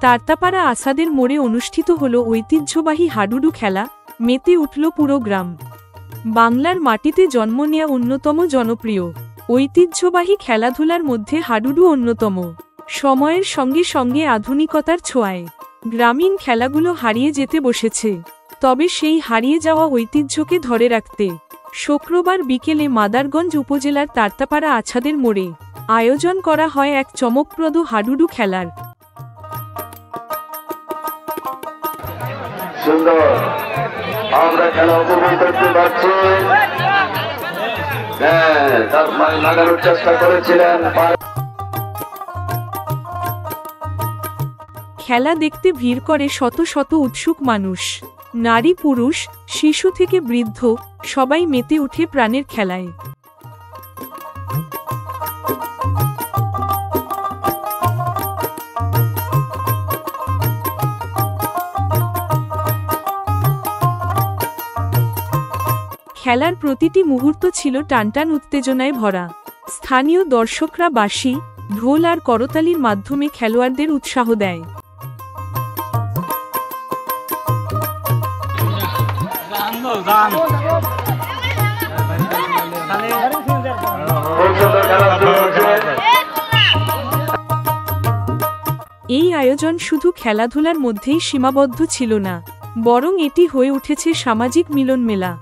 তারতাপাড়া আসাদের মোড়ে অনুষ্ঠিত হল ঐতিহ্যবাহী হাডুডু খেলা। মেতে উঠল পুরো গ্রাম। বাংলার মাটিতে জন্ম নেয়া অন্যতম জনপ্রিয় ঐতিহ্যবাহী খেলাধুলার মধ্যে হাডুডু অন্যতম। সময়ের সঙ্গে সঙ্গে আধুনিকতার ছোঁয়ায় গ্রামীণ খেলাগুলো হারিয়ে যেতে বসেছে। তবে সেই হারিয়ে যাওয়া ঐতিহ্যকে ধরে রাখতে শুক্রবার বিকেলে মাদারগঞ্জ উপজেলার তারতাপাড়া আছাদের মোড়ে আয়োজন করা হয় এক চমকপ্রদ হাডুডু খেলার। সুন্দর আমরা খেলা উপভোগ করতে পারছি। লাগানোর চেষ্টা করেছিলেন। খেলা দেখতে ভিড় করে শত শত উৎসুক মানুষ। নারী পুরুষ শিশু থেকে বৃদ্ধ সবাই মেতে উঠে প্রাণের খেলায়। খেলার প্রতিটি মুহূর্ত ছিল টানটান উত্তেজনায় ভরা। স্থানীয় দর্শকরা বাঁশি ঢোল আর করতালির মাধ্যমে খেলোয়াড়দের উৎসাহ দেয়। এই আয়োজন শুধু খেলাধুলার মধ্যেই সীমাবদ্ধ ছিল না, বরং এটি হয়ে উঠেছে সামাজিক মিলন মেলা।